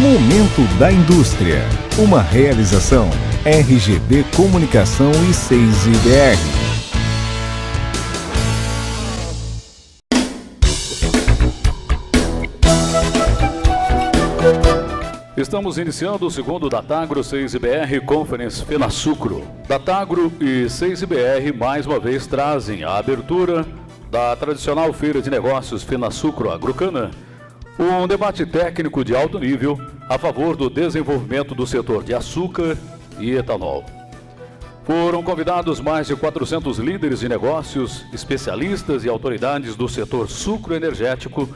Momento da Indústria. Uma realização RGB Comunicação e 6IBR. Estamos iniciando o segundo Datagro 6IBR Conference Fenasucro. Datagro e 6IBR mais uma vez trazem a abertura da tradicional feira de negócios Fenasucro Agrocana, um debate técnico de alto nível a favor do desenvolvimento do setor de açúcar e etanol. Foram convidados mais de 400 líderes de negócios, especialistas e autoridades do setor sucroenergético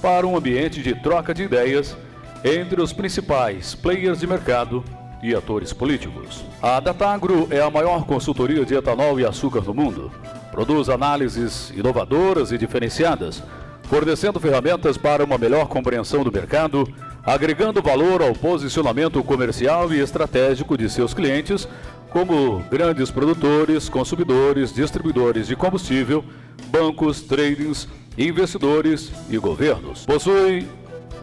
para um ambiente de troca de ideias entre os principais players de mercado e atores políticos. A Datagro é a maior consultoria de etanol e açúcar do mundo. Produz análises inovadoras e diferenciadas, fornecendo ferramentas para uma melhor compreensão do mercado, agregando valor ao posicionamento comercial e estratégico de seus clientes, como grandes produtores, consumidores, distribuidores de combustível, bancos, tradings, investidores e governos. Possui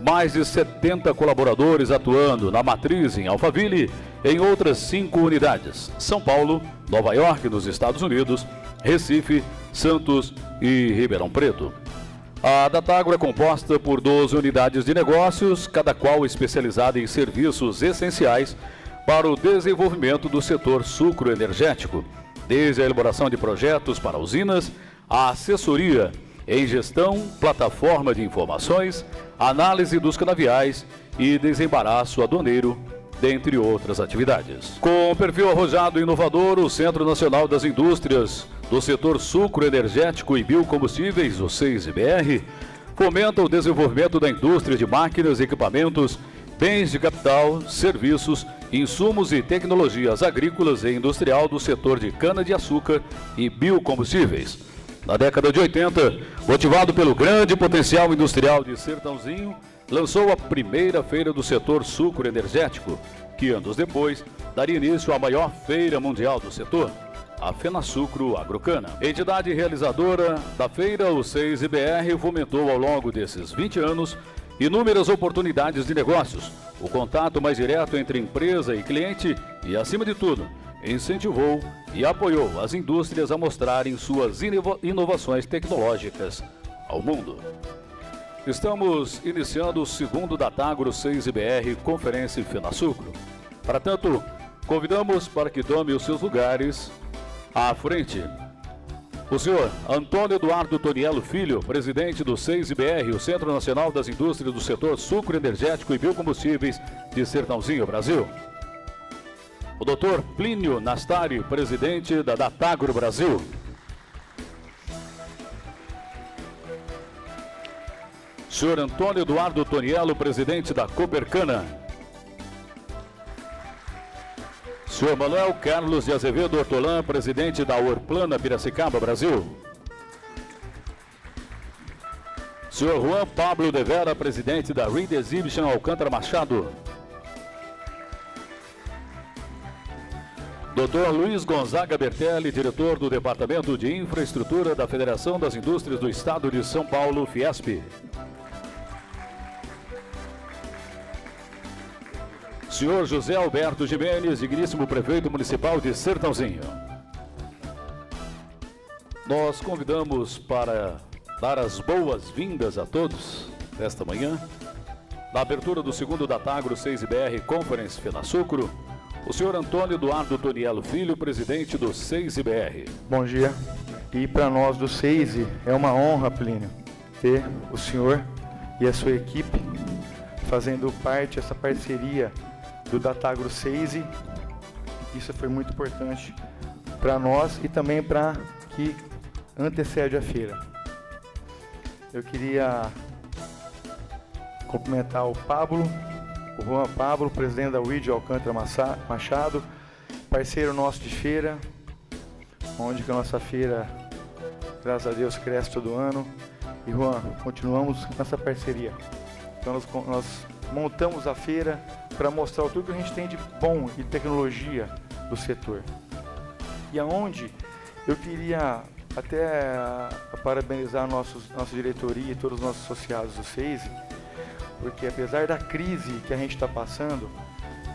mais de 70 colaboradores atuando na matriz em Alphaville e em outras 5 unidades: São Paulo, Nova York, nos Estados Unidos, Recife, Santos e Ribeirão Preto. A Datagro é composta por 12 unidades de negócios, cada qual especializada em serviços essenciais para o desenvolvimento do setor sucroenergético, desde a elaboração de projetos para usinas, a assessoria em gestão, plataforma de informações, análise dos canaviais e desembaraço aduaneiro, dentre outras atividades. Com um perfil arrojado e inovador, o Centro Nacional das Indústrias do setor sucroenergético e biocombustíveis, o 6IBR, fomenta o desenvolvimento da indústria de máquinas, equipamentos, bens de capital, serviços, insumos e tecnologias agrícolas e industrial do setor de cana-de-açúcar e biocombustíveis. Na década de 80, motivado pelo grande potencial industrial de Sertãozinho, lançou a primeira feira do setor sucroenergético, que anos depois daria início à maior feira mundial do setor, a Fenasucro Agrocana. Entidade realizadora da feira, o 6IBR fomentou ao longo desses 20 anos inúmeras oportunidades de negócios, o contato mais direto entre empresa e cliente e, acima de tudo, incentivou e apoiou as indústrias a mostrarem suas inovações tecnológicas ao mundo. Estamos iniciando o segundo Datagro 6IBR Conferência Fenasucro. Para tanto, convidamos para que tome os seus lugares à frente o senhor Antônio Eduardo Toniello Filho, presidente do 6IBR, o Centro Nacional das Indústrias do Setor Sucroenergético e Biocombustíveis de Sertãozinho, Brasil. O Dr. Plínio Nastari, presidente da Datagro Brasil. Senhor Antônio Eduardo Toniello, presidente da Copercana. Senhor Manuel Carlos de Azevedo Hortolã, presidente da Orplana Piracicaba, Brasil. Senhor Juan Pablo de Vera, presidente da Reed Exhibition Alcântara Machado. Dr. Luiz Gonzaga Bertelli, diretor do Departamento de Infraestrutura da Federação das Indústrias do Estado de São Paulo, Fiesp. Senhor José Alberto Gimenez, digníssimo prefeito municipal de Sertãozinho. Nós convidamos para dar as boas-vindas a todos nesta manhã, na abertura do segundo Datagro 6IBR Conference Fenasucro, o senhor Antônio Eduardo Toniello Filho, presidente do 6IBR. Bom dia. E para nós do 6 é uma honra, Plínio, ter o senhor e a sua equipe fazendo parte dessa parceria do Datagro 6. Isso foi muito importante para nós e também para que antecede a feira. Eu queria cumprimentar o Juan Pablo, presidente da UID Alcântara Machado, parceiro nosso de feira, onde que a nossa feira, graças a Deus, cresce todo ano. E Juan, continuamos nessa parceria. Então nós montamos a feira para mostrar tudo que a gente tem de bom e tecnologia do setor. E aonde eu queria até parabenizar nossa diretoria e todos os nossos associados do 6, porque apesar da crise que a gente está passando,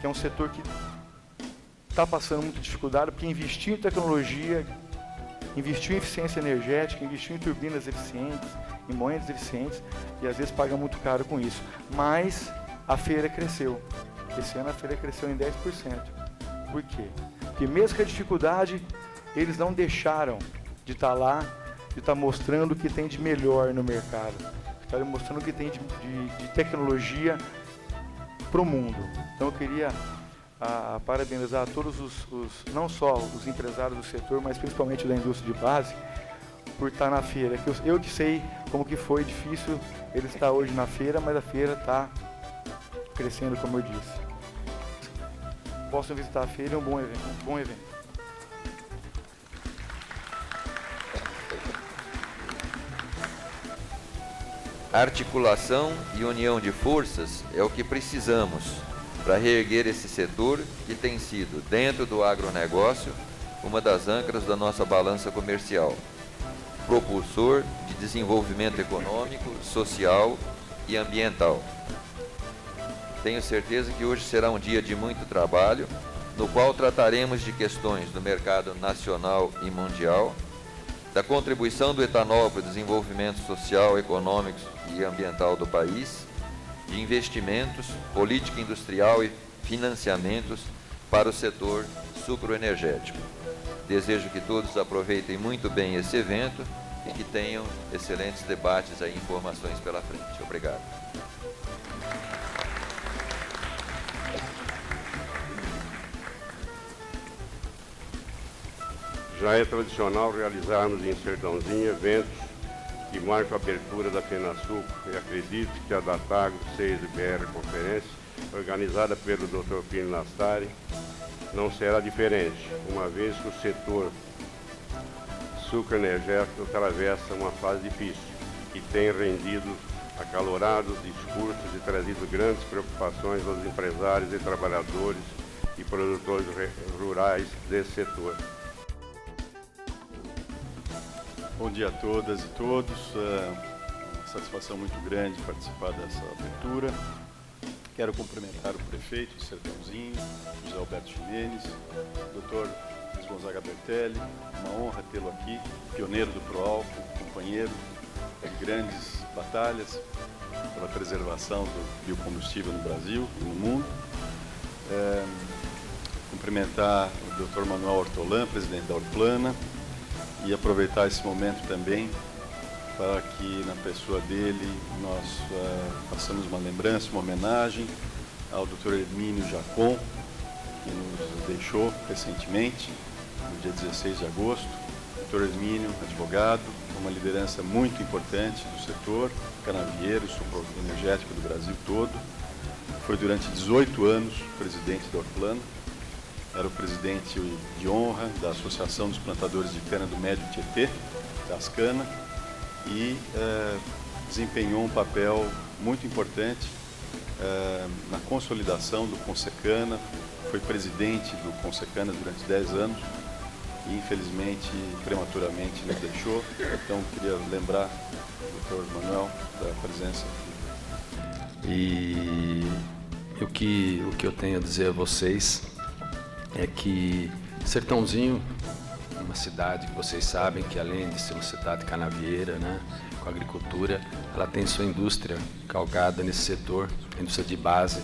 que é um setor que está passando muita dificuldade, porque investiu em tecnologia, investiu em eficiência energética, investiu em turbinas eficientes, em moinhos eficientes, e às vezes paga muito caro com isso. Mas a feira cresceu. Esse ano a feira cresceu em 10%. Por quê? Porque mesmo com a dificuldade, eles não deixaram de estar lá, de estar mostrando o que tem de melhor no mercado, de estar mostrando o que tem de tecnologia para o mundo. Então eu queria parabenizar todos não só os empresários do setor, mas principalmente da indústria de base, por estar na feira. Eu que sei como que foi difícil ele estar hoje na feira, mas a feira está crescendo, como eu disse. Possam visitar a feira, é um bom evento. Articulação e união de forças é o que precisamos para reerguer esse setor que tem sido, dentro do agronegócio, uma das âncoras da nossa balança comercial, propulsor de desenvolvimento econômico, social e ambiental. Tenho certeza que hoje será um dia de muito trabalho, no qual trataremos de questões do mercado nacional e mundial, da contribuição do etanol para o desenvolvimento social, econômico e ambiental do país, de investimentos, política industrial e financiamentos para o setor sucroenergético. Desejo que todos aproveitem muito bem esse evento e que tenham excelentes debates e informações pela frente. Obrigado. Já é tradicional realizarmos em Sertãozinho eventos que marcam a abertura da FenaSucro e acredito que a Datagro 6BR Conferência, organizada pelo Dr. Pino Nastari, não será diferente, uma vez que o setor sucroenergético atravessa uma fase difícil e tem rendido acalorados discursos e trazido grandes preocupações aos empresários e trabalhadores e produtores rurais desse setor. Bom dia a todas e todos, satisfação muito grande participar dessa abertura. Quero cumprimentar o prefeito de Sertãozinho, José Alberto Ximenes, Dr. Luiz Gonzaga Bertelli, uma honra tê-lo aqui, pioneiro do Proálcool, companheiro de grandes batalhas pela preservação do biocombustível no Brasil e no mundo. Cumprimentar o Dr. Manuel Ortolan, presidente da Orplana, e aproveitar esse momento também para que, na pessoa dele, nós façamos uma lembrança, uma homenagem ao Dr. Hermínio Jacon, que nos deixou recentemente, no dia 16 de agosto. Dr. Hermínio, advogado, uma liderança muito importante do setor canavieiro, sucroenergético do Brasil todo. Foi durante 18 anos presidente da Orplana. Era o presidente de honra da Associação dos Plantadores de Cana do Médio Tietê, da Ascana, e desempenhou um papel muito importante na consolidação do Consecana, foi presidente do Consecana durante 10 anos e, infelizmente, prematuramente nos deixou. Então, queria lembrar o Dr. Manuel da presença aqui. E o que eu tenho a dizer a vocês é que Sertãozinho, uma cidade que vocês sabem que, além de ser uma cidade canavieira, né, com agricultura, ela tem sua indústria calcada nesse setor, indústria de base.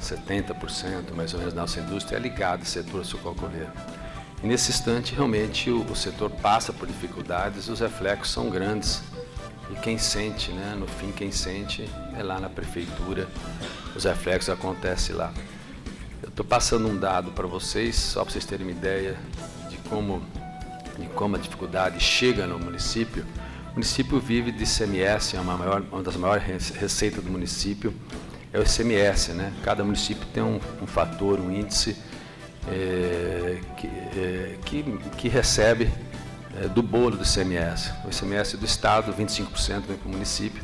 70% mais ou menos da nossa indústria é ligada ao setor sucroalcooleiro. E nesse instante, realmente, o setor passa por dificuldades, os reflexos são grandes. E quem sente, né, no fim, quem sente é lá na prefeitura, os reflexos acontecem lá. Eu estou passando um dado para vocês, só para vocês terem uma ideia de como a dificuldade chega no município. O município vive de ICMS, é uma das maiores receitas do município, é o ICMS, né? Cada município tem um fator, um índice que recebe do bolo do ICMS. O ICMS do Estado, 25% vem para o município.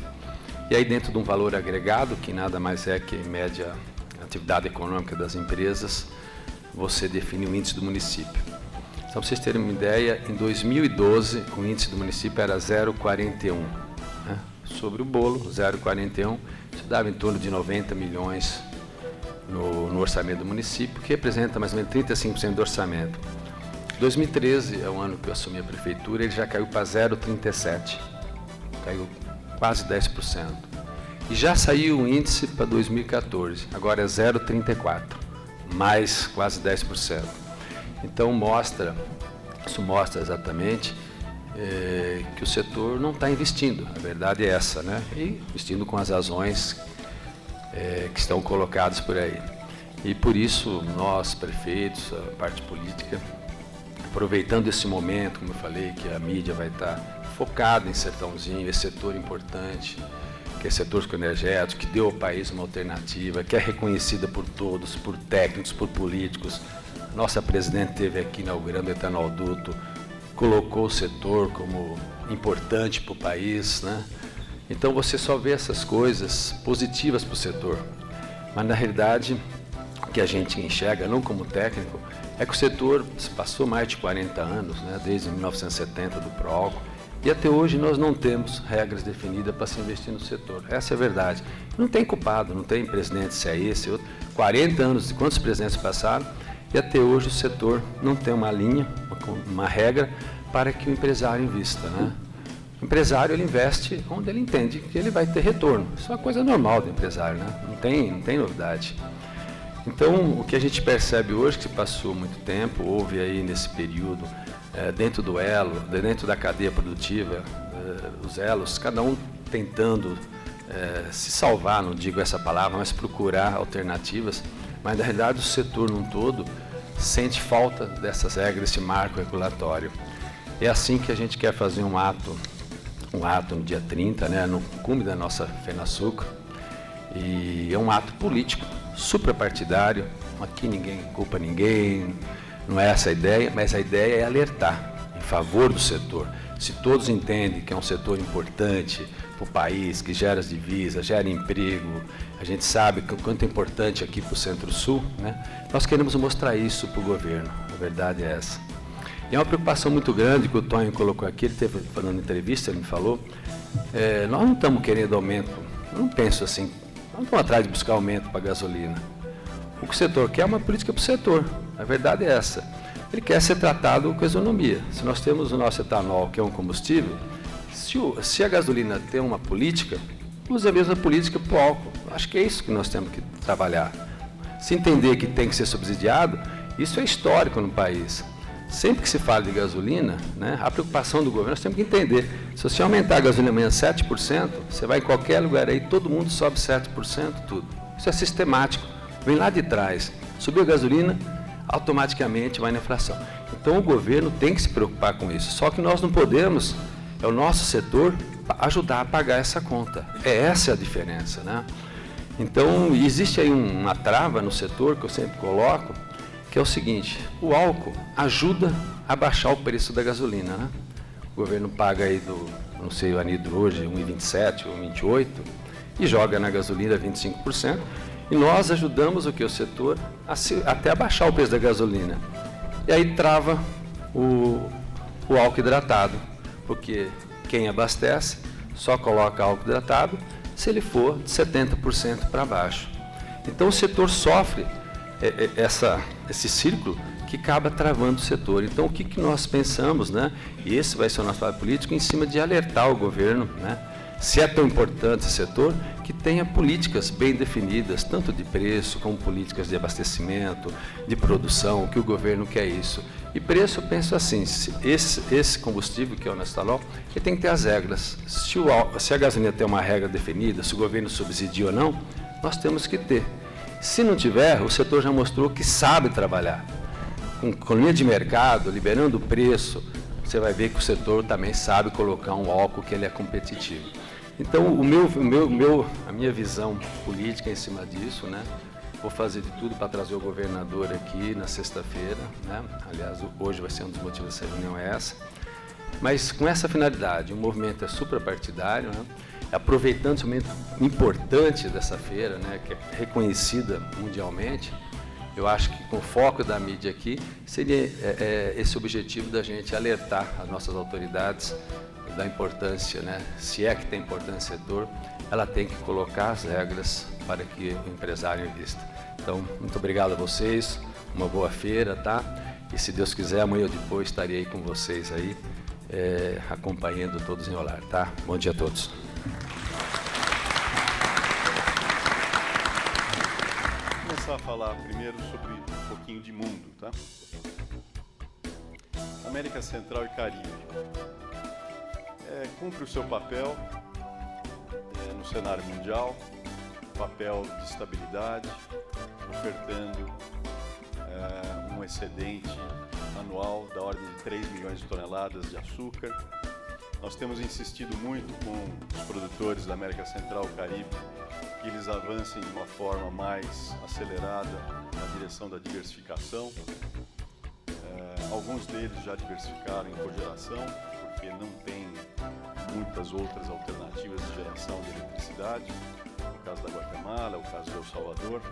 E aí, dentro de um valor agregado, que nada mais é que média atividade econômica das empresas, você define o índice do município. Só para vocês terem uma ideia, em 2012 o índice do município era 0,41, né? Sobre o bolo, 0,41, Isso dava em torno de 90 milhões no orçamento do município, que representa mais ou menos 35% do orçamento. 2013 é o ano que eu assumi a prefeitura, ele já caiu para 0,37%, caiu quase 10%. E já saiu o índice para 2014, agora é 0,34%, mais quase 10%. Então isso mostra exatamente que o setor não está investindo, a verdade é essa, né? E investindo com as razões que estão colocadas por aí. E por isso nós, prefeitos, a parte política, aproveitando esse momento, como eu falei, que a mídia vai estar focada em Sertãozinho, esse setor importante, que é setor energético, que deu ao país uma alternativa, que é reconhecida por todos, por técnicos, por políticos. Nossa presidente esteve aqui inaugurando o etanolduto, colocou o setor como importante para o país, né? Então você só vê essas coisas positivas para o setor. Mas na realidade, o que a gente enxerga, não como técnico, é que o setor passou mais de 40 anos, né? Desde 1970 do Proálcool, e até hoje nós não temos regras definidas para se investir no setor. Essa é a verdade. Não tem culpado, não tem presidente se é esse, outro. 40 anos, de quantos presidentes passaram, e até hoje o setor não tem uma linha, uma regra para que o empresário invista, né? O empresário, ele investe onde ele entende que ele vai ter retorno. Isso é uma coisa normal do empresário, né? Não tem novidade. Então, o que a gente percebe hoje, que se passou muito tempo, houve aí nesse período, dentro do elo, dentro da cadeia produtiva, os elos, cada um tentando se salvar, não digo essa palavra, mas procurar alternativas, mas na realidade o setor num todo sente falta dessas regras, desse marco regulatório. É assim que a gente quer fazer um ato no dia 30, né, no cume da nossa FENASUCRO, e é um ato político, suprapartidário. Aqui ninguém culpa ninguém, não é essa a ideia, mas a ideia é alertar em favor do setor. Se todos entendem que é um setor importante para o país, que gera as divisas, gera emprego, a gente sabe que o quanto é importante aqui para o Centro-Sul, né? Nós queremos mostrar isso para o governo, a verdade é essa. E é uma preocupação muito grande que o Tonho colocou aqui, ele esteve falando em entrevista, ele me falou, nós não estamos querendo aumento, eu não penso assim, nós não estamos atrás de buscar aumento para a gasolina. O que o setor quer é uma política para o setor, a verdade é essa. Ele quer ser tratado com isonomia. Se nós temos o nosso etanol, que é um combustível, se a gasolina tem uma política, use a mesma política para o álcool. Acho que é isso que nós temos que trabalhar. Se entender que tem que ser subsidiado, isso é histórico no país. Sempre que se fala de gasolina, né, a preocupação do governo, nós temos que entender. Se você aumentar a gasolina amanhã 7%, você vai em qualquer lugar aí, todo mundo sobe 7%, tudo. Isso é sistemático, vem lá de trás. Subiu a gasolina, automaticamente vai na inflação. Então o governo tem que se preocupar com isso. Só que nós não podemos, é o nosso setor, ajudar a pagar essa conta. Essa é a diferença, né? Então existe aí uma trava no setor que eu sempre coloco, que é o seguinte: o álcool ajuda a baixar o preço da gasolina, né? O governo paga aí não sei, o anidro hoje, 1,27 ou 1,28, e joga na gasolina 25%, e nós ajudamos o setor até a baixar o preço da gasolina. E aí trava o álcool hidratado, porque quem abastece só coloca álcool hidratado se ele for de 70% para baixo. Então o setor sofre esse círculo que acaba travando o setor. Então o que nós pensamos, né? E esse vai ser o nosso trabalho político, em cima de alertar o governo, né? Se é tão importante esse setor, que tenha políticas bem definidas, tanto de preço como políticas de abastecimento, de produção, que o governo quer isso. E preço, eu penso assim, esse combustível, que é o Nestalol, ele tem que ter as regras. Se a gasolina tem uma regra definida, se o governo subsidia ou não, nós temos que ter. Se não tiver, o setor já mostrou que sabe trabalhar. Com linha de mercado, liberando o preço, você vai ver que o setor também sabe colocar um álcool que ele é competitivo. Então, a minha visão política em cima disso, né? Vou fazer de tudo para trazer o governador aqui na sexta-feira, né? Aliás, hoje vai ser um dos motivos dessa reunião é essa. Mas com essa finalidade, o movimento é suprapartidário, né? Aproveitando esse momento importante dessa feira, né? Que é reconhecida mundialmente, eu acho que com o foco da mídia aqui, seria esse objetivo da gente alertar as nossas autoridades da importância, né? Se é que tem importância setor, ela tem que colocar as regras para que o empresário invista. Então, muito obrigado a vocês, uma boa feira, tá? E se Deus quiser, amanhã ou depois estarei aí com vocês aí, acompanhando todos em Olar, tá? Bom dia a todos. Vou começar a falar primeiro sobre um pouquinho de mundo, tá? América Central e Caribe cumpre o seu papel no cenário mundial, papel de estabilidade, ofertando um excedente anual da ordem de 3 milhões de toneladas de açúcar. Nós temos insistido muito com os produtores da América Central e Caribe que eles avancem de uma forma mais acelerada na direção da diversificação. Alguns deles já diversificaram em cogeração, porque não tem muitas outras alternativas de geração de eletricidade, no caso da Guatemala, o caso de El Salvador,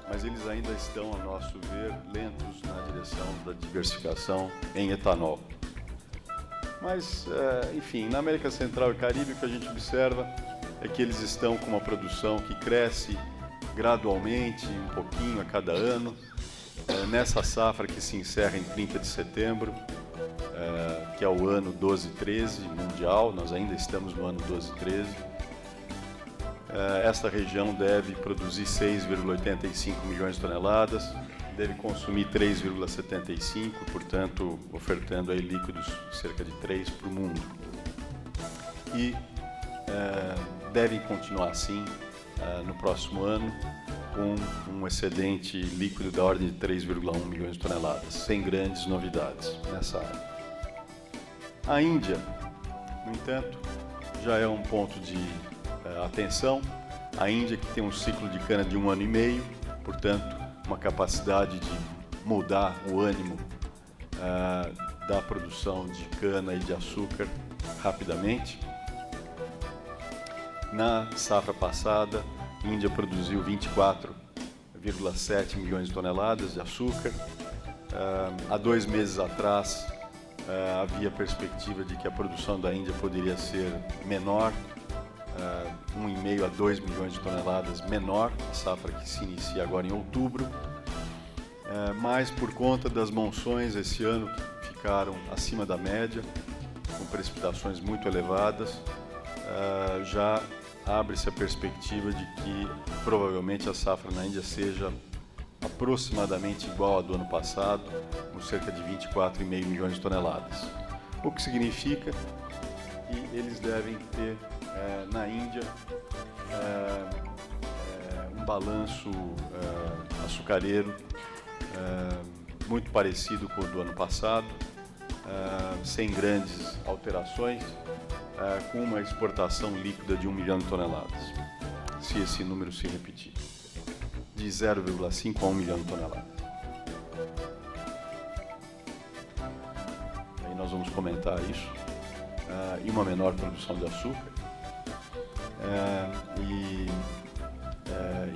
mas eles ainda estão, a nosso ver, lentos na direção da diversificação em etanol. Mas, enfim, na América Central e Caribe, o que a gente observa é que eles estão com uma produção que cresce gradualmente, um pouquinho a cada ano. Nessa safra que se encerra em 30 de setembro, que é o ano 12-13 mundial, nós ainda estamos no ano 12-13, esta região deve produzir 6,85 milhões de toneladas, deve consumir 3,75, portanto, ofertando aí líquidos cerca de 3 para o mundo. E devem continuar assim no próximo ano, com um excedente líquido da ordem de 3,1 milhões de toneladas, sem grandes novidades nessa área. A Índia, no entanto, já é um ponto de atenção. A Índia, que tem um ciclo de cana de 1 ano e meio, portanto, uma capacidade de mudar o ânimo da produção de cana e de açúcar rapidamente. Na safra passada, a Índia produziu 24,7 milhões de toneladas de açúcar. Há 2 meses atrás, havia perspectiva de que a produção da Índia poderia ser menor, 1,5 a 2 milhões de toneladas menor, a safra que se inicia agora em outubro. Mas por conta das monções esse ano que ficaram acima da média, com precipitações muito elevadas, já abre-se a perspectiva de que provavelmente a safra na Índia seja aproximadamente igual à do ano passado, com cerca de 24,5 milhões de toneladas. O que significa que eles devem ter na Índia um balanço açucareiro muito parecido com o do ano passado, sem grandes alterações, com uma exportação líquida de 1 milhão de toneladas, se esse número se repetir, de 0,5 a 1 milhão de toneladas. Aí nós vamos comentar isso, e uma menor produção de açúcar,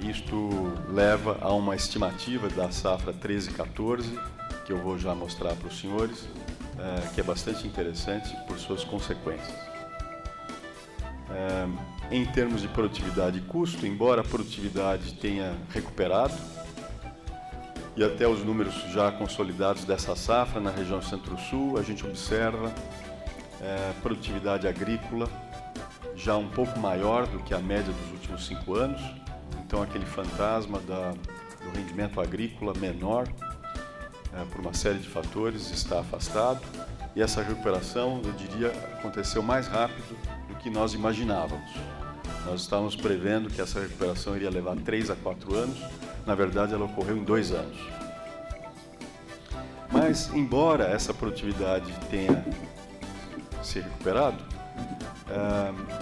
isto leva a uma estimativa da safra 13-14, que eu vou já mostrar para os senhores, que é bastante interessante por suas consequências. Em termos de produtividade e custo, embora a produtividade tenha recuperado, e até os números já consolidados dessa safra na região Centro-Sul, a gente observa produtividade agrícola já um pouco maior do que a média dos últimos 5 anos, então aquele fantasma do rendimento agrícola menor, por uma série de fatores, está afastado, e essa recuperação, eu diria, aconteceu mais rápido do que nós imaginávamos. Nós estávamos prevendo que essa recuperação iria levar 3 a 4 anos, na verdade ela ocorreu em 2 anos. Mas, embora essa produtividade tenha se recuperado,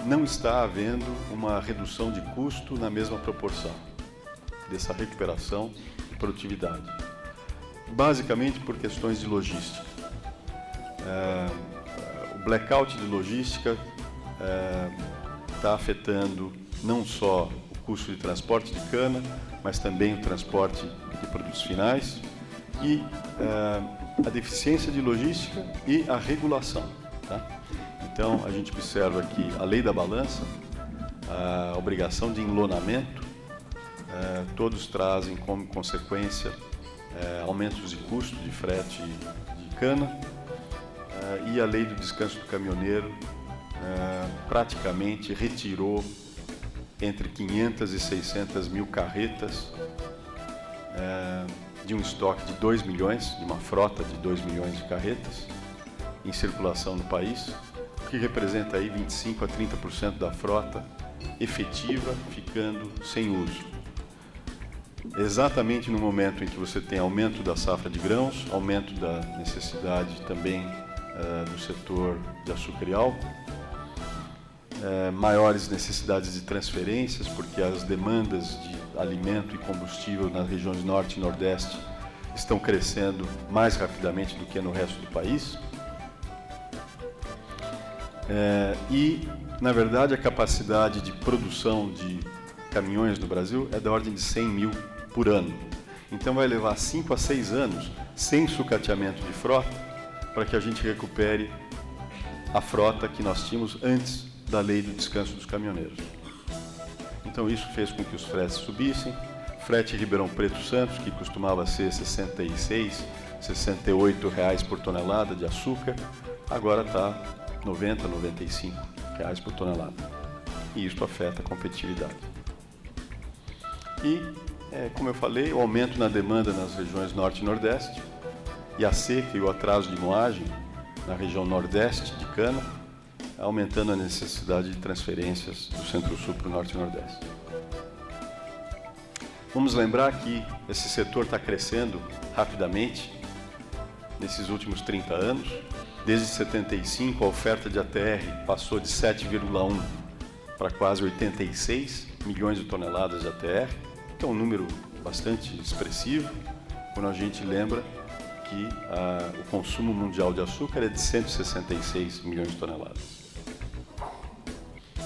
não está havendo uma redução de custo na mesma proporção dessa recuperação de produtividade. Basicamente por questões de logística. O blackout de logística está afetando não só o custo de transporte de cana, mas também o transporte de produtos finais e a deficiência de logística e a regulação. Tá? Então, a gente observa que a lei da balança, a obrigação de enlonamento, todos trazem como consequência aumentos de custo de frete de cana, e a lei do descanso do caminhoneiro praticamente retirou entre 500 e 600 mil carretas de um estoque de 2 milhões, de uma frota de 2 milhões de carretas em circulação no país, o que representa aí 25 a 30% da frota efetiva ficando sem uso. Exatamente no momento em que você tem aumento da safra de grãos, aumento da necessidade também do setor de açúcar e álcool, maiores necessidades de transferências, porque as demandas de alimento e combustível nas regiões norte e nordeste estão crescendo mais rapidamente do que no resto do país. E, na verdade, a capacidade de produção de caminhões no Brasil é da ordem de 100 mil por ano. Então vai levar 5 a 6 anos sem sucateamento de frota para que a gente recupere a frota que nós tínhamos antes da lei do descanso dos caminhoneiros. Então isso fez com que os fretes subissem. Frete Ribeirão Preto Santos, que costumava ser R$ 66, R$ 68 por tonelada de açúcar, agora está R$ 90, R$ 95 por tonelada. E isso afeta a competitividade. E, como eu falei, o aumento na demanda nas regiões norte e nordeste, e a seca e o atraso de moagem na região nordeste de cana, aumentando a necessidade de transferências do centro-sul para o norte e nordeste. Vamos lembrar que esse setor está crescendo rapidamente nesses últimos 30 anos. Desde 75, a oferta de ATR passou de 7,1 para quase 86 milhões de toneladas de ATR, que é um número bastante expressivo, quando a gente lembra que o consumo mundial de açúcar é de 166 milhões de toneladas.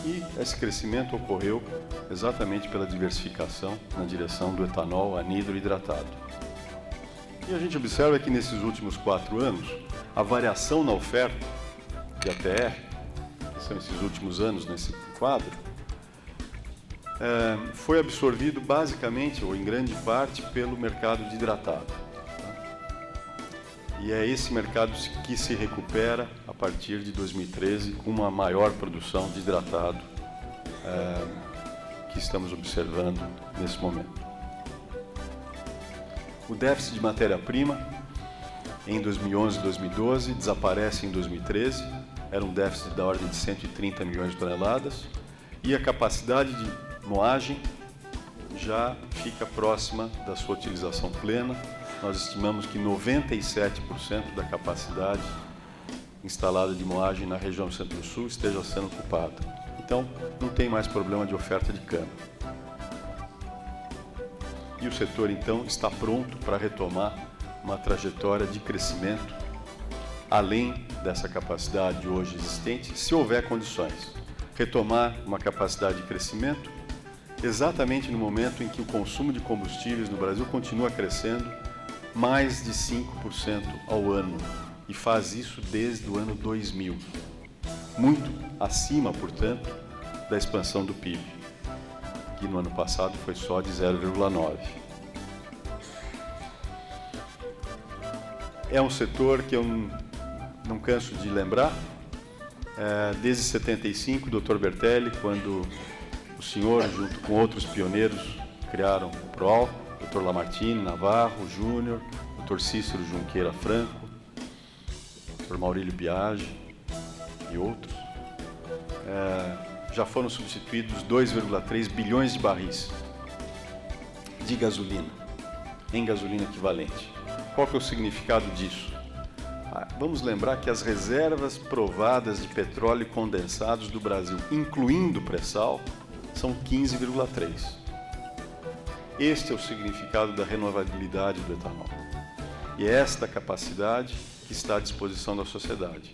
E esse crescimento ocorreu exatamente pela diversificação na direção do etanol anidro hidratado. E a gente observa que nesses últimos 4 anos, a variação na oferta de ATR, que são esses últimos anos nesse quadro, foi absorvido basicamente, ou em grande parte, pelo mercado de hidratado. E é esse mercado que se recupera a partir de 2013 com uma maior produção de hidratado que estamos observando nesse momento. O déficit de matéria-prima em 2011 e 2012 desaparece em 2013, era um déficit da ordem de 130 milhões de toneladas, e a capacidade de moagem já fica próxima da sua utilização plena. Nós estimamos que 97% da capacidade instalada de moagem na região centro-sul esteja sendo ocupada. Então, não tem mais problema de oferta de cana. E o setor, então, está pronto para retomar uma trajetória de crescimento além dessa capacidade hoje existente, se houver condições. Retomar uma capacidade de crescimento exatamente no momento em que o consumo de combustíveis no Brasil continua crescendo mais de 5% ao ano, e faz isso desde o ano 2000. Muito acima, portanto, da expansão do PIB, que no ano passado foi só de 0,9%. É um setor que eu não canso de lembrar, desde 75, o Dr. Bertelli, quando o senhor, junto com outros pioneiros, criaram o PROAL, Dr. Lamartine Navarro Júnior, Dr. Cícero Junqueira Franco, Dr. Maurílio Biagi e outros, já foram substituídos 2,3 bilhões de barris de gasolina, em gasolina equivalente. Qual que é o significado disso? Vamos lembrar que as reservas provadas de petróleo condensados do Brasil, incluindo pré-sal, são 15,3. Este é o significado da renovabilidade do etanol. E é esta capacidade que está à disposição da sociedade,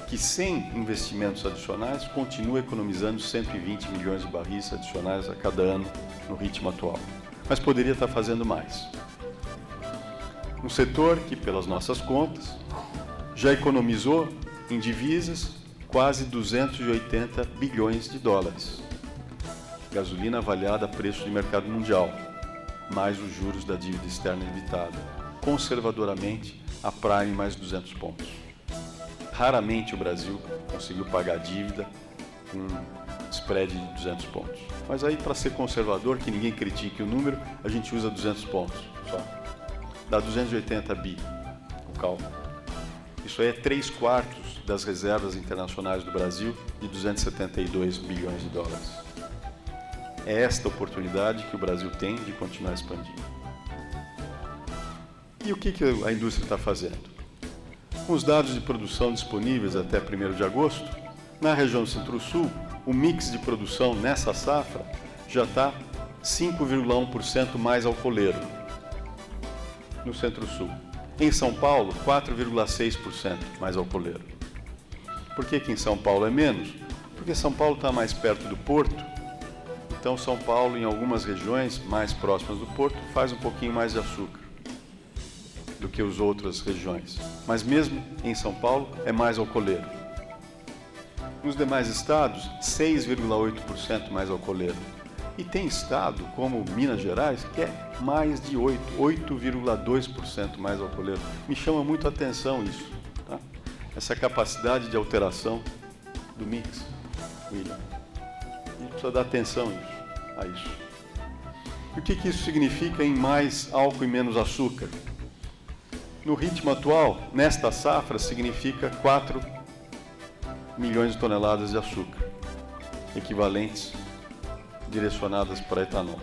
que sem investimentos adicionais continua economizando 120 milhões de barris adicionais a cada ano no ritmo atual. Mas poderia estar fazendo mais. Um setor que, pelas nossas contas, já economizou em divisas quase 280 bilhões de dólares. Gasolina avaliada a preço de mercado mundial, mais os juros da dívida externa evitada. Conservadoramente, a Prime mais 200 pontos. Raramente o Brasil conseguiu pagar a dívida com spread de 200 pontos. Mas aí, para ser conservador, que ninguém critique o número, a gente usa 200 pontos só. Dá 280 bi, o cálculo. Isso aí é 3/4 das reservas internacionais do Brasil, de 272 bilhões de dólares. É esta oportunidade que o Brasil tem de continuar expandindo. E o que a indústria está fazendo? Com os dados de produção disponíveis até 1º de agosto, na região Centro-Sul, o mix de produção nessa safra já está 5,1% mais alcooleiro no Centro-Sul. Em São Paulo, 4,6% mais alcooleiro. Por que em São Paulo é menos? Porque São Paulo está mais perto do porto. Então, São Paulo, em algumas regiões mais próximas do porto, faz um pouquinho mais de açúcar do que as outras regiões. Mas mesmo em São Paulo, é mais alcooleiro. Nos demais estados, 6,8% mais alcooleiro. E tem estado, como Minas Gerais, que é mais de 8,2% mais alcooleiro. Me chama muito a atenção isso, tá? Essa capacidade de alteração do mix, William. A gente precisa dar atenção a isso. E o que isso significa em mais álcool e menos açúcar? No ritmo atual, nesta safra, significa 4 milhões de toneladas de açúcar, equivalentes direcionadas para etanol,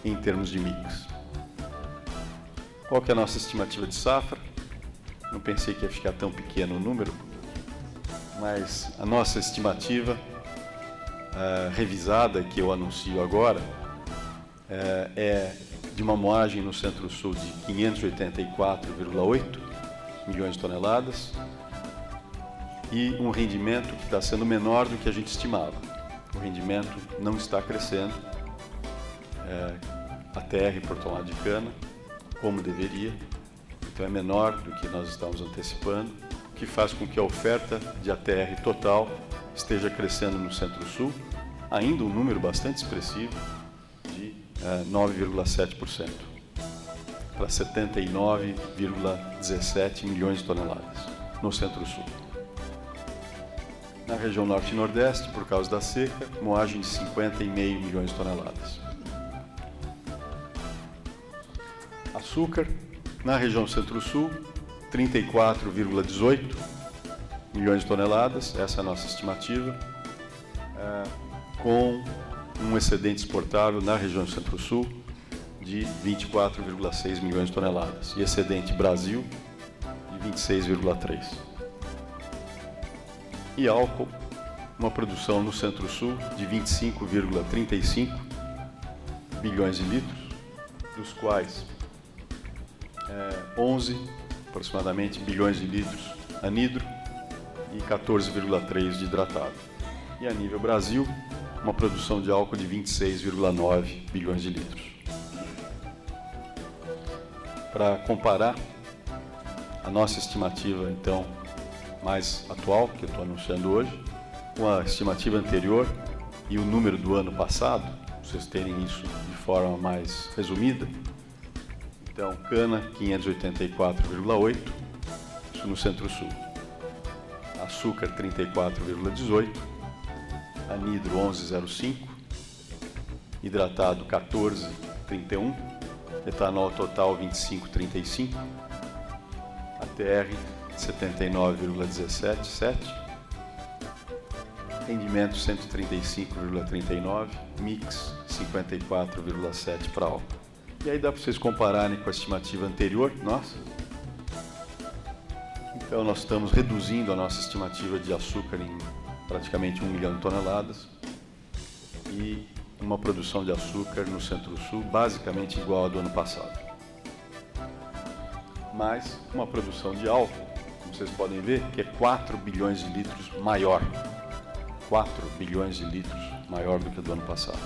em termos de mix. Qual que é a nossa estimativa de safra? Não pensei que ia ficar tão pequeno o número, mas a nossa estimativa revisada, que eu anuncio agora, é de uma moagem no Centro-Sul de 584,8 milhões de toneladas e um rendimento que está sendo menor do que a gente estimava. O rendimento não está crescendo, ATR por tomada de cana, como deveria, então é menor do que nós estamos antecipando, o que faz com que a oferta de ATR total esteja crescendo no Centro-Sul, ainda um número bastante expressivo de 9,7%, para 79,17 milhões de toneladas no Centro-Sul. Na região Norte e Nordeste, por causa da seca, moagem de 50,5 milhões de toneladas. Açúcar, na região Centro-Sul, 34,18 milhões de toneladas, essa é a nossa estimativa, com um excedente exportável na região Centro-Sul de 24,6 milhões de toneladas e excedente Brasil de 26,3. E álcool, uma produção no Centro-Sul de 25,35 bilhões de litros, dos quais 11, aproximadamente, bilhões de litros anidro e 14,3 de hidratado. E a nível Brasil, uma produção de álcool de 26,9 bilhões de litros. Para comparar, a nossa estimativa, então, mais atual, que eu estou anunciando hoje, com a estimativa anterior e o número do ano passado, para vocês terem isso de forma mais resumida. Então, cana, 584,8, isso no Centro-Sul. Açúcar, 34,18, anidro, 11,05, hidratado, 14,31, etanol total, 25,35, ATR, 79,17, rendimento 135,39, mix 54,7 para álcool. E aí dá para vocês compararem com a estimativa anterior, nossa. Então nós estamos reduzindo a nossa estimativa de açúcar em praticamente 1 milhão de toneladas e uma produção de açúcar no Centro-Sul basicamente igual à do ano passado. Mas uma produção de álcool, como vocês podem ver, que é 4 bilhões de litros maior. 4 bilhões de litros maior do que a do ano passado.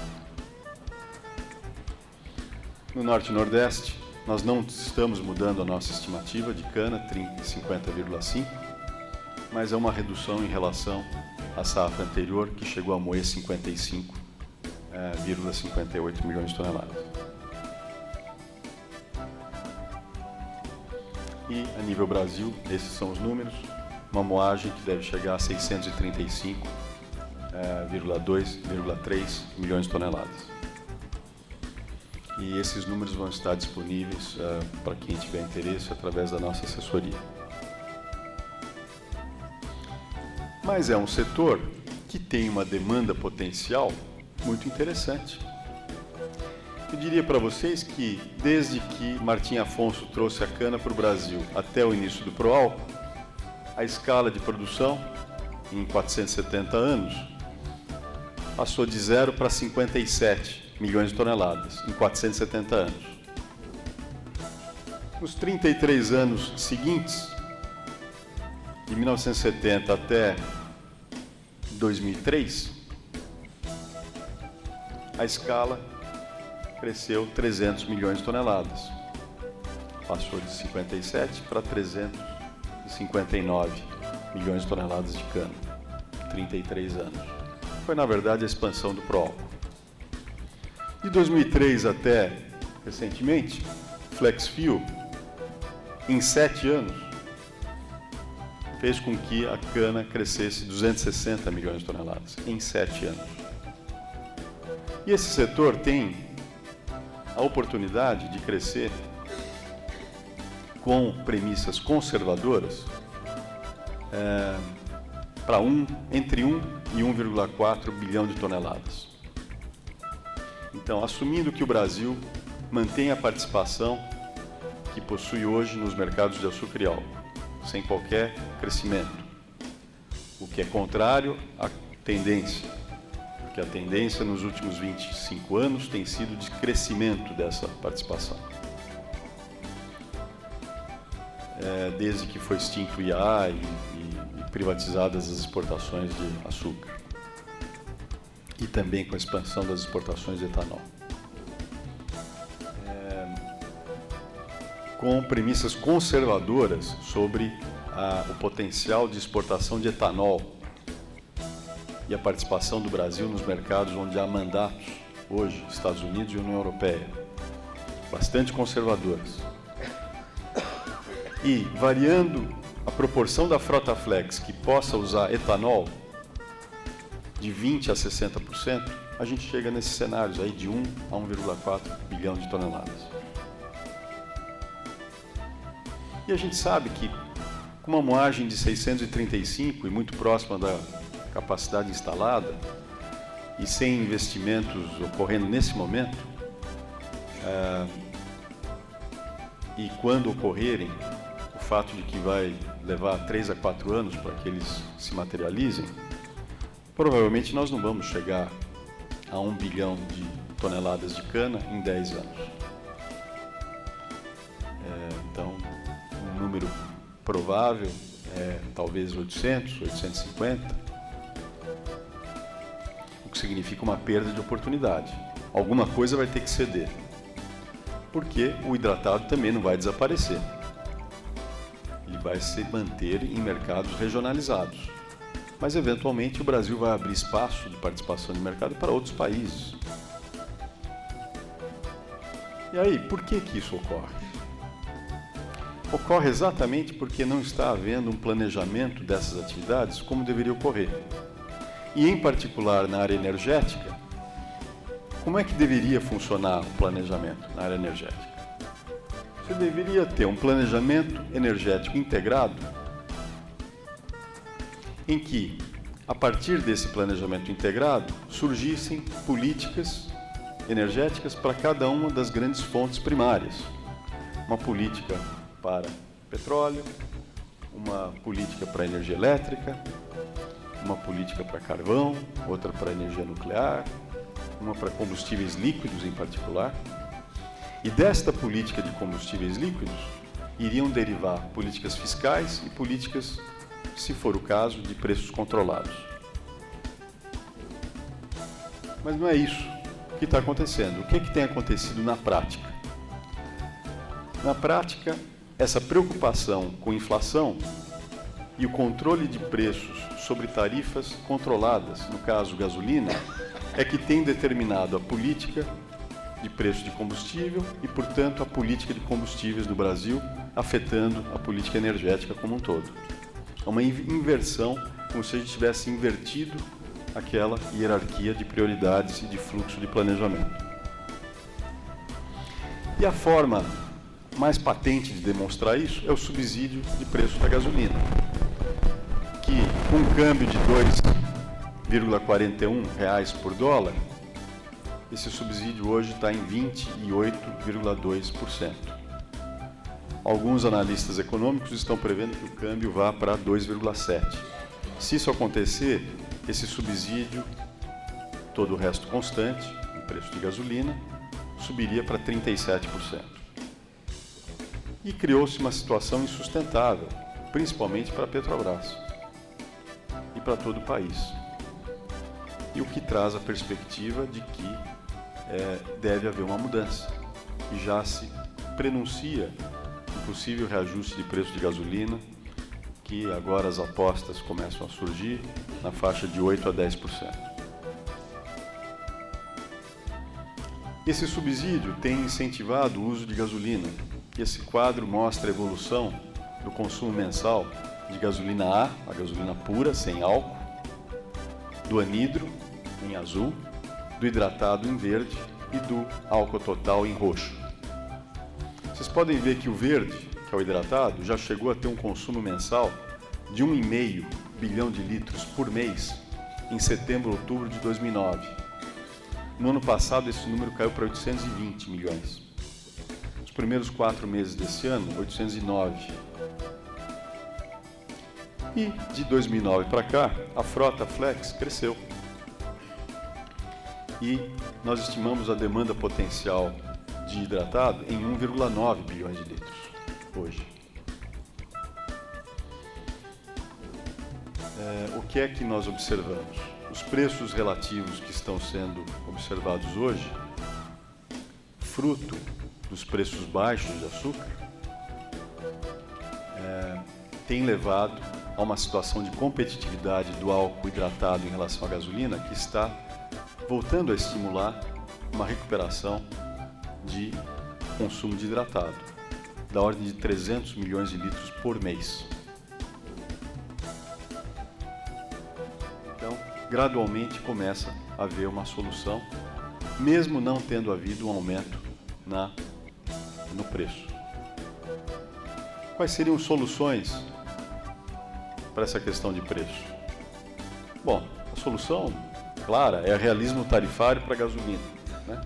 No Norte e Nordeste, nós não estamos mudando a nossa estimativa de cana, 50,5, mas é uma redução em relação à safra anterior, que chegou a moer 55,58 milhões de toneladas. E, a nível Brasil, esses são os números, uma moagem que deve chegar a 635,3 milhões de toneladas. E esses números vão estar disponíveis para quem tiver interesse através da nossa assessoria. Mas é um setor que tem uma demanda potencial muito interessante. Eu diria para vocês que, desde que Martim Afonso trouxe a cana para o Brasil até o início do Proálcool, a escala de produção, em 470 anos, passou de 0 para 57 milhões de toneladas, em 470 anos. Nos 33 anos seguintes, de 1970 até 2003, a escala cresceu 300 milhões de toneladas. Passou de 57 para 359 milhões de toneladas de cana, 33 anos. Foi, na verdade, a expansão do Proálcool. De 2003 até recentemente, FlexFuel, em 7 anos, fez com que a cana crescesse 260 milhões de toneladas, em 7 anos. E esse setor tem a oportunidade de crescer com premissas conservadoras para entre 1 e 1,4 bilhão de toneladas. Então, assumindo que o Brasil mantém a participação que possui hoje nos mercados de açúcar e álcool, sem qualquer crescimento, o que é contrário à tendência, porque a tendência nos últimos 25 anos tem sido de crescimento dessa participação. Desde que foi extinto o IAA e privatizadas as exportações de açúcar. E também com a expansão das exportações de etanol. Com premissas conservadoras sobre o potencial de exportação de etanol e a participação do Brasil nos mercados onde há mandatos, hoje, Estados Unidos e União Europeia, bastante conservadoras. E variando a proporção da frota flex que possa usar etanol de 20% a 60%, a gente chega nesses cenários aí de 1 a 1,4 bilhão de toneladas. E a gente sabe que, com uma moagem de 635 e muito próxima da capacidade instalada, e sem investimentos ocorrendo nesse momento, e quando ocorrerem, o fato de que vai levar 3 a 4 anos para que eles se materializem, provavelmente nós não vamos chegar a 1 bilhão de toneladas de cana em 10 anos. Então, um número provável é talvez 800, 850, o que significa uma perda de oportunidade. Alguma coisa vai ter que ceder, porque o hidratado também não vai desaparecer. Ele vai se manter em mercados regionalizados. Mas, eventualmente, o Brasil vai abrir espaço de participação de mercado para outros países. E aí, por que isso ocorre? Ocorre exatamente porque não está havendo um planejamento dessas atividades como deveria ocorrer. E, em particular, na área energética, como é que deveria funcionar o planejamento na área energética? Você deveria ter um planejamento energético integrado em que, a partir desse planejamento integrado, surgissem políticas energéticas para cada uma das grandes fontes primárias. Uma política para petróleo, uma política para energia elétrica, uma política para carvão, outra para energia nuclear, uma para combustíveis líquidos em particular. E desta política de combustíveis líquidos iriam derivar políticas fiscais e políticas, se for o caso, de preços controlados. Mas não é isso que está acontecendo. O que tem acontecido na prática? Na prática, essa preocupação com inflação e o controle de preços sobre tarifas controladas, no caso gasolina, é que tem determinado a política de preço de combustível e, portanto, a política de combustíveis no Brasil, afetando a política energética como um todo. É uma inversão, como se a gente tivesse invertido aquela hierarquia de prioridades e de fluxo de planejamento. E a forma mais patente de demonstrar isso é o subsídio de preço da gasolina, que com um câmbio de R$ 2,41 por dólar, esse subsídio hoje está em 28,2%. Alguns analistas econômicos estão prevendo que o câmbio vá para 2,7%. Se isso acontecer, esse subsídio, todo o resto constante, o preço de gasolina, subiria para 37%. E criou-se uma situação insustentável, principalmente para a Petrobras e para todo o país. E o que traz a perspectiva de que deve haver uma mudança. E já se prenuncia um possível reajuste de preço de gasolina, que agora as apostas começam a surgir na faixa de 8% a 10%. Esse subsídio tem incentivado o uso de gasolina. Esse quadro mostra a evolução do consumo mensal de gasolina A, a gasolina pura, sem álcool, do anidro, em azul, do hidratado em verde e do álcool total em roxo. Vocês podem ver que o verde, que é o hidratado, já chegou a ter um consumo mensal de 1,5 bilhão de litros por mês em setembro, outubro de 2009. No ano passado, esse número caiu para 820 milhões. Nos primeiros 4 meses desse ano, 809. E de 2009 para cá, a frota Flex cresceu. E nós estimamos a demanda potencial de hidratado em 1,9 bilhões de litros hoje. O que é que nós observamos? Os preços relativos que estão sendo observados hoje, fruto dos preços baixos de açúcar, tem levado a uma situação de competitividade do álcool hidratado em relação à gasolina que está voltando a estimular uma recuperação de consumo de hidratado, da ordem de 300 milhões de litros por mês. Então, gradualmente começa a haver uma solução, mesmo não tendo havido um aumento no preço. Quais seriam soluções para essa questão de preço? Bom, a solução clara é realismo tarifário para a gasolina, né?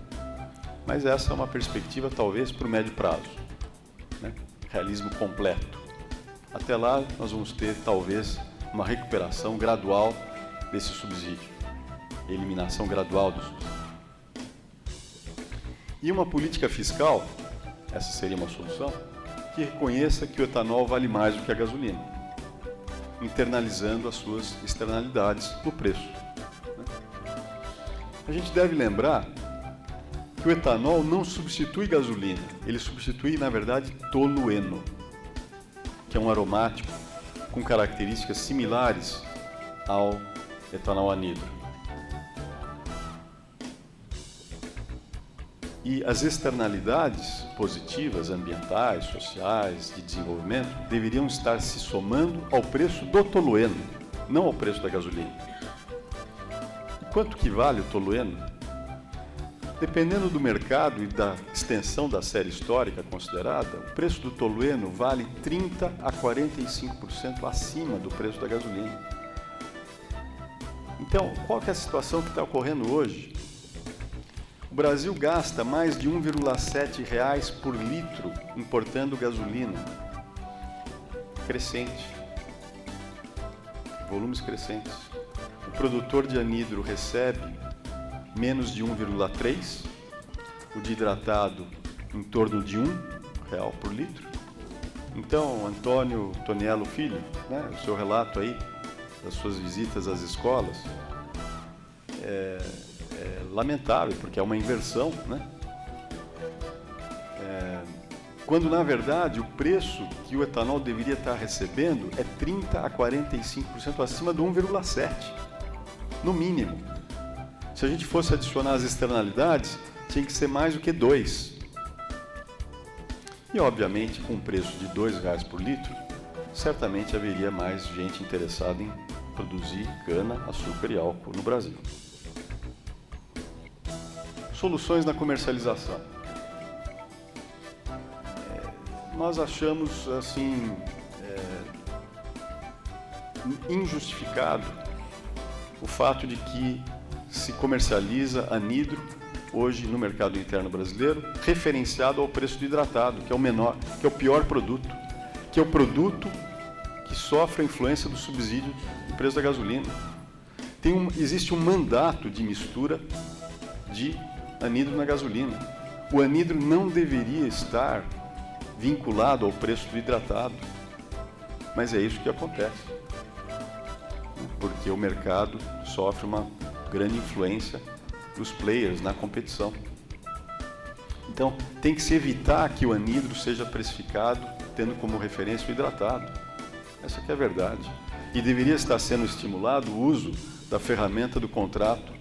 Mas essa é uma perspectiva talvez para o médio prazo, né? Realismo completo. Até lá nós vamos ter talvez uma recuperação gradual desse subsídio, eliminação gradual do subsídio. E uma política fiscal, essa seria uma solução, que reconheça que o etanol vale mais do que a gasolina, internalizando as suas externalidades no preço. A gente deve lembrar que o etanol não substitui gasolina, ele substitui, na verdade, tolueno, que é um aromático com características similares ao etanol anidro. E as externalidades positivas, ambientais, sociais, de desenvolvimento, deveriam estar se somando ao preço do tolueno, não ao preço da gasolina. E quanto que vale o tolueno? Dependendo do mercado e da extensão da série histórica considerada, o preço do tolueno vale 30% a 45% acima do preço da gasolina. Então, qual que é a situação que está ocorrendo hoje? O Brasil gasta mais de R$ 1,7 por litro importando gasolina. Crescente. Volumes crescentes. O produtor de anidro recebe menos de 1,3, o de hidratado em torno de R$ 1 por litro. Então, Antônio Toniello Filho, né, o seu relato aí das suas visitas às escolas é lamentável, porque é uma inversão, né? quando na verdade o preço que o etanol deveria estar recebendo é 30% a 45% acima do 1,7, no mínimo. Se a gente fosse adicionar as externalidades, tinha que ser mais do que 2. E obviamente, com um preço de R$2 por litro, certamente haveria mais gente interessada em produzir cana, açúcar e álcool no Brasil. Soluções na comercialização. Nós achamos assim injustificado o fato de que se comercializa anidro hoje no mercado interno brasileiro referenciado ao preço do hidratado, que é o menor, que é o pior produto, que é o produto que sofre a influência do subsídio do preço da gasolina. Existe um mandato de mistura de anidro na gasolina. O anidro não deveria estar vinculado ao preço do hidratado, mas é isso que acontece, porque o mercado sofre uma grande influência dos players na competição. Então, tem que se evitar que o anidro seja precificado tendo como referência o hidratado. Essa que é a verdade. E deveria estar sendo estimulado o uso da ferramenta do contrato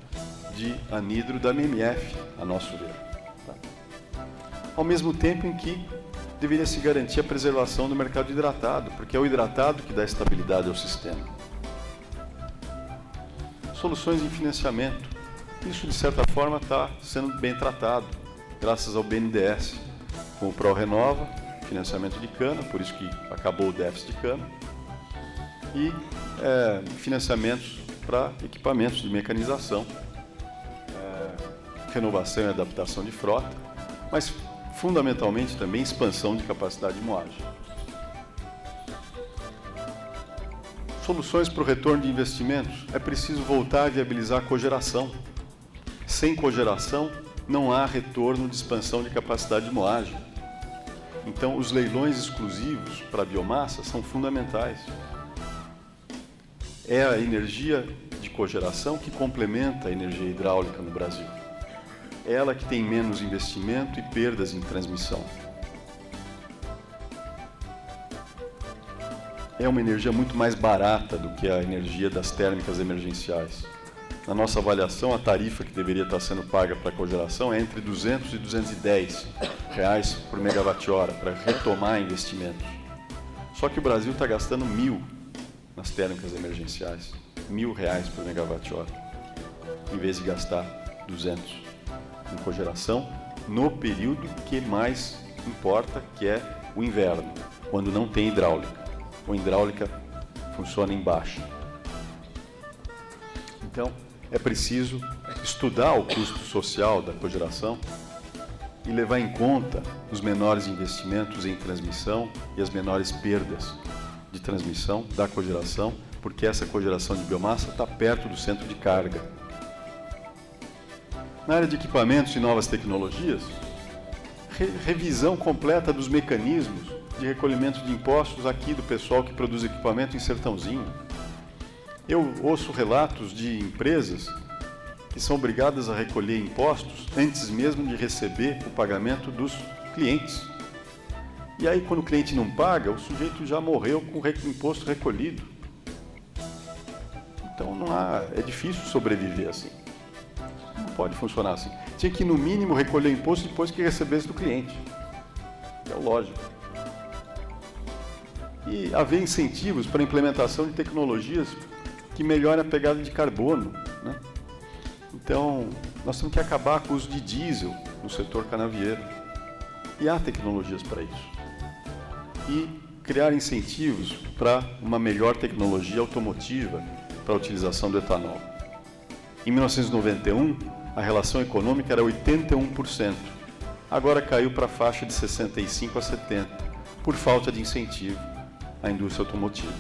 de anidro da MMF, a nosso ver. Tá? Ao mesmo tempo em que deveria se garantir a preservação do mercado hidratado, porque é o hidratado que dá estabilidade ao sistema. Soluções em financiamento. Isso, de certa forma, está sendo bem tratado, graças ao BNDES, com o ProRenova, financiamento de cana, por isso que acabou o déficit de cana, e financiamentos para equipamentos de mecanização, renovação e adaptação de frota, mas fundamentalmente também expansão de capacidade de moagem. Soluções para o retorno de investimentos. É preciso voltar a viabilizar a cogeração. Sem cogeração, não há retorno de expansão de capacidade de moagem. Então, os leilões exclusivos para a biomassa são fundamentais. É a energia de cogeração que complementa a energia hidráulica no Brasil. É ela que tem menos investimento e perdas em transmissão. É uma energia muito mais barata do que a energia das térmicas emergenciais. Na nossa avaliação, a tarifa que deveria estar sendo paga para a cogeração é entre R$ 200 e R$ 210 por megawatt-hora para retomar investimentos. Só que o Brasil está gastando 1.000 nas térmicas emergenciais, R$ 1.000 por megawatt-hora, em vez de gastar 200 em cogeração no período que mais importa, que é o inverno, quando não tem hidráulica. A hidráulica funciona em baixa. Então, é preciso estudar o custo social da cogeração e levar em conta os menores investimentos em transmissão e as menores perdas de transmissão da cogeração, porque essa cogeração de biomassa está perto do centro de carga. Na área de equipamentos e novas tecnologias, revisão completa dos mecanismos de recolhimento de impostos aqui do pessoal que produz equipamento em Sertãozinho. Eu ouço relatos de empresas que são obrigadas a recolher impostos antes mesmo de receber o pagamento dos clientes. E aí, quando o cliente não paga, o sujeito já morreu com o imposto recolhido. Então, é difícil sobreviver assim. Não pode funcionar assim. Tinha que, no mínimo, recolher o imposto depois que recebesse do cliente. É lógico. E haver incentivos para a implementação de tecnologias que melhorem a pegada de carbono, né? Então, nós temos que acabar com o uso de diesel no setor canavieiro. E há tecnologias para isso. E criar incentivos para uma melhor tecnologia automotiva para a utilização do etanol. Em 1991, a relação econômica era 81%. Agora caiu para a faixa de 65% a 70%, por falta de incentivo à indústria automotiva.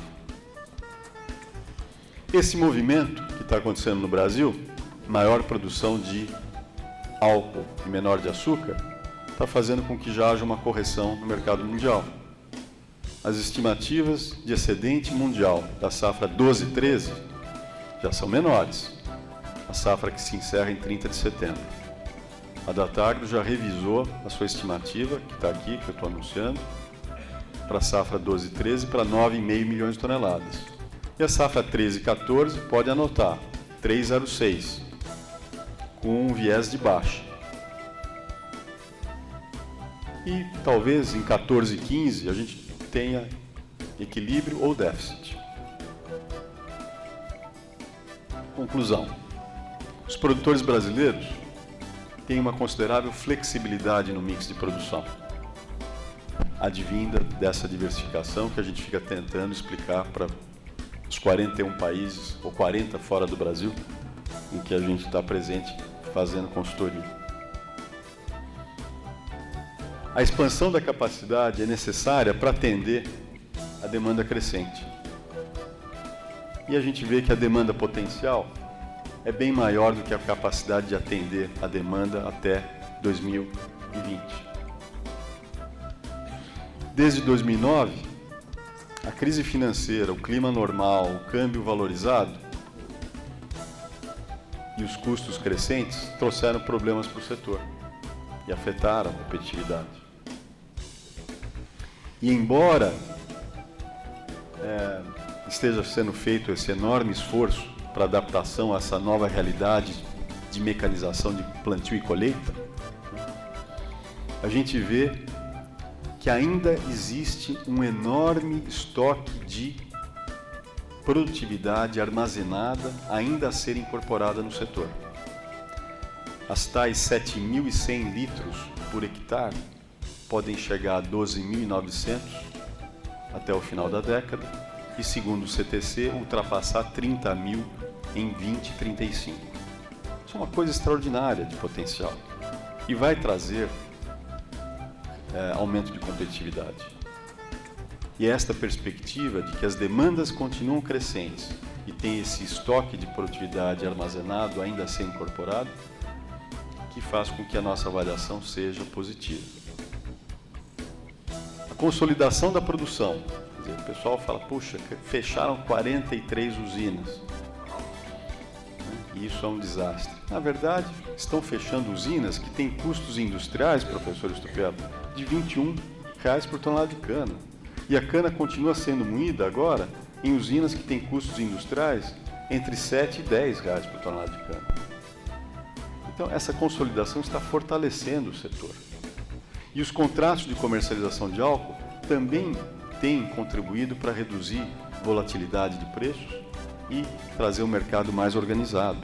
Esse movimento que está acontecendo no Brasil, maior produção de álcool e menor de açúcar, está fazendo com que já haja uma correção no mercado mundial. As estimativas de excedente mundial da safra 12/13 já são menores. A safra que se encerra em 30 de setembro. A Datagro já revisou a sua estimativa, que está aqui, que eu estou anunciando, para a safra 12/13 para 9,5 milhões de toneladas. E a safra 13/14 pode anotar 3,06, com um viés de baixa. E talvez em 14/15 a gente tenha equilíbrio ou déficit. Conclusão. Os produtores brasileiros têm uma considerável flexibilidade no mix de produção, advinda dessa diversificação que a gente fica tentando explicar para os 41 países, ou 40 fora do Brasil, em que a gente está presente fazendo consultoria. A expansão da capacidade é necessária para atender a demanda crescente. E a gente vê que a demanda potencial é bem maior do que a capacidade de atender a demanda até 2020. Desde 2009, a crise financeira, o clima normal, o câmbio valorizado e os custos crescentes trouxeram problemas para o setor e afetaram a competitividade. E embora esteja sendo feito esse enorme esforço para adaptação a essa nova realidade de mecanização de plantio e colheita, a gente vê que ainda existe um enorme estoque de produtividade armazenada ainda a ser incorporada no setor. As tais 7.100 litros por hectare podem chegar a 12.900 até o final da década e, segundo o CTC, ultrapassar 30.000 em 2035. Isso é uma coisa extraordinária de potencial e vai trazer aumento de competitividade. E esta perspectiva de que as demandas continuam crescentes e tem esse estoque de produtividade armazenado ainda a ser incorporado, que faz com que a nossa avaliação seja positiva. A consolidação da produção. Quer dizer, o pessoal fala, puxa, fecharam 43 usinas. E isso é um desastre. Na verdade, estão fechando usinas que têm custos industriais, professor Estupendo, de R$21 por tonelada de cana. E a cana continua sendo moída agora em usinas que têm custos industriais entre R$7 e R$10 por tonelada de cana. Então, essa consolidação está fortalecendo o setor. E os contratos de comercialização de álcool também têm contribuído para reduzir volatilidade de preços e trazer um mercado mais organizado,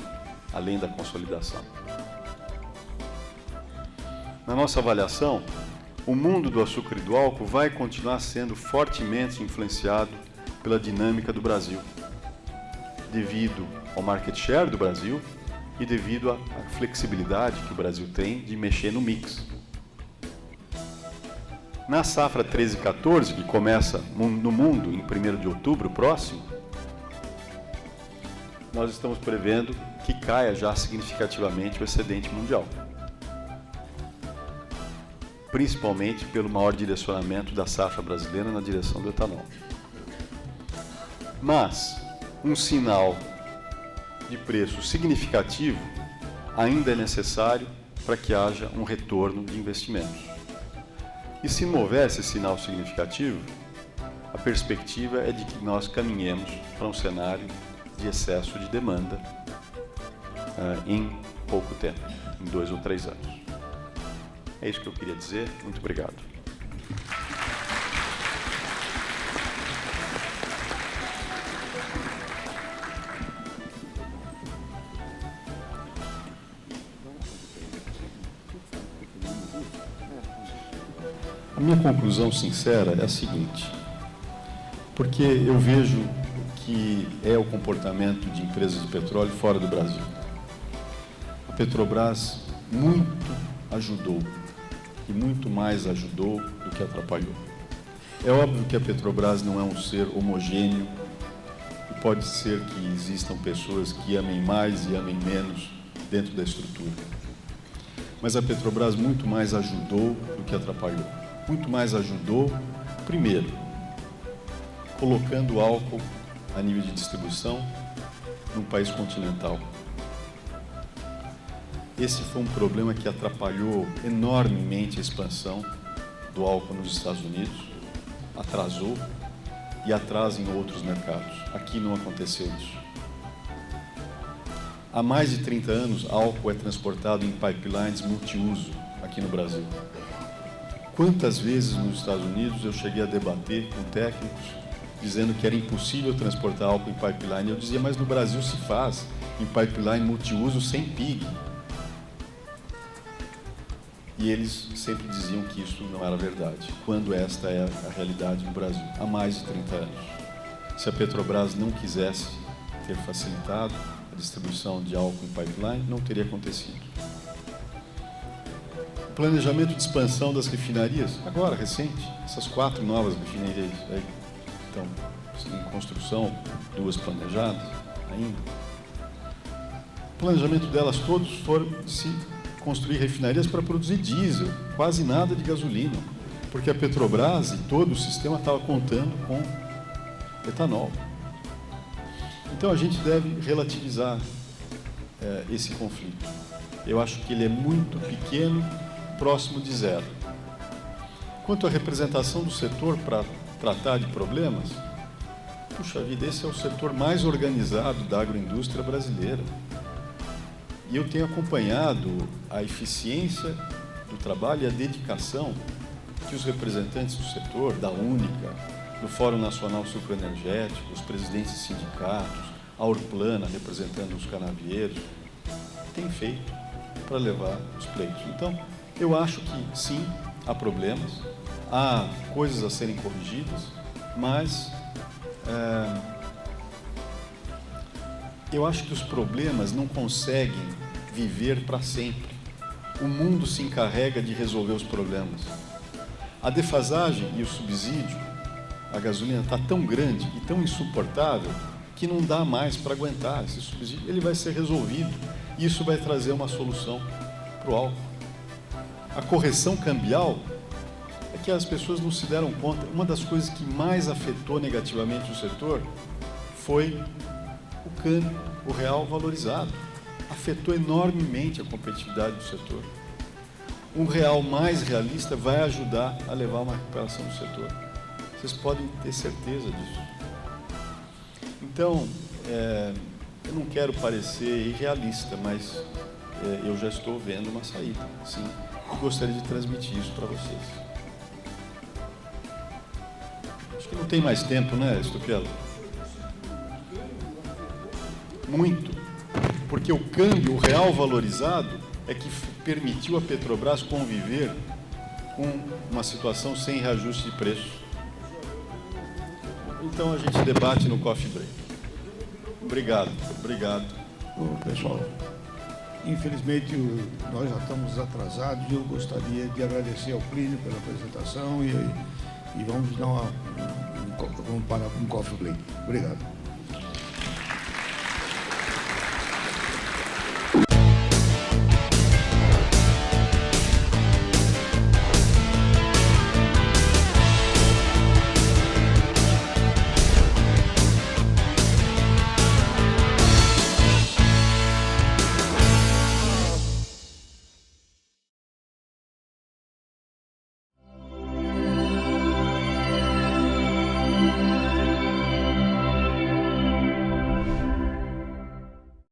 além da consolidação. Na nossa avaliação, o mundo do açúcar e do álcool vai continuar sendo fortemente influenciado pela dinâmica do Brasil, devido ao market share do Brasil e devido à flexibilidade que o Brasil tem de mexer no mix. Na safra 13/14, que começa no mundo em 1º de outubro próximo, nós estamos prevendo que caia já significativamente o excedente mundial, principalmente pelo maior direcionamento da safra brasileira na direção do etanol. Mas um sinal de preço significativo ainda é necessário para que haja um retorno de investimentos. E se não houver esse sinal significativo, a perspectiva é de que nós caminhemos para um cenário de excesso de demanda em pouco tempo, em 2 ou 3 anos. É isso que eu queria dizer. Muito obrigado. A minha conclusão sincera é a seguinte, porque eu vejo que é o comportamento de empresas de petróleo fora do Brasil. A Petrobras muito ajudou, e muito mais ajudou do que atrapalhou. É óbvio que a Petrobras não é um ser homogêneo, e pode ser que existam pessoas que amem mais e amem menos dentro da estrutura. Mas a Petrobras muito mais ajudou do que atrapalhou. Muito mais ajudou, primeiro, colocando o álcool a nível de distribuição num país continental. esse foi um problema que atrapalhou enormemente a expansão do álcool nos Estados Unidos, atrasou e atrasa em outros mercados. Aqui não aconteceu isso. Há mais de 30 anos, álcool é transportado em pipelines multiuso aqui no Brasil. Quantas vezes nos Estados Unidos eu cheguei a debater com técnicos dizendo que era impossível transportar álcool em pipeline? Eu dizia, mas no Brasil se faz em pipeline multiuso sem PIG. E eles sempre diziam que isso não era verdade, quando esta é a realidade no Brasil, há mais de 30 anos. Se a Petrobras não quisesse ter facilitado a distribuição de álcool em pipeline, não teria acontecido. O planejamento de expansão das refinarias, agora, recente, essas 4 novas refinarias aí, estão em construção, 2 planejadas ainda. O planejamento delas todos foram se construir refinarias para produzir diesel, quase nada de gasolina, porque a Petrobras e todo o sistema estava contando com etanol. Então a gente deve relativizar esse conflito. Eu acho que ele é muito pequeno, próximo de zero. Quanto à representação do setor para tratar de problemas, puxa vida, esse é o setor mais organizado da agroindústria brasileira. E eu tenho acompanhado a eficiência do trabalho e a dedicação que os representantes do setor, da Única, do Fórum Nacional Sucroenergético, os presidentes de sindicatos, a Orplana, representando os canavieiros, têm feito para levar os pleitos. Então, eu acho que, sim, há problemas, há coisas a serem corrigidas, mas eu acho que os problemas não conseguem viver para sempre. O mundo se encarrega de resolver os problemas. A defasagem e o subsídio, a gasolina está tão grande e tão insuportável que não dá mais para aguentar esse subsídio. Ele vai ser resolvido e isso vai trazer uma solução para o álcool. A correção cambial é que as pessoas não se deram conta. Uma das coisas que mais afetou negativamente o setor foi o câmbio, o real valorizado. Afetou enormemente a competitividade do setor. Um real mais realista vai ajudar a levar uma recuperação do setor. Vocês podem ter certeza disso. Então, eu não quero parecer irrealista, mas eu já estou vendo uma saída, sim. E gostaria de transmitir isso para vocês. Acho que não tem mais tempo, né, Stupiello? Muito. Porque o câmbio, o real valorizado, é que permitiu a Petrobras conviver com uma situação sem reajuste de preço. Então a gente debate no Coffee Break. Obrigado, obrigado. Bom, pessoal, infelizmente nós já estamos atrasados e eu gostaria de agradecer ao Plínio pela apresentação e vamos dar vamos parar com um Coffee Break. Obrigado.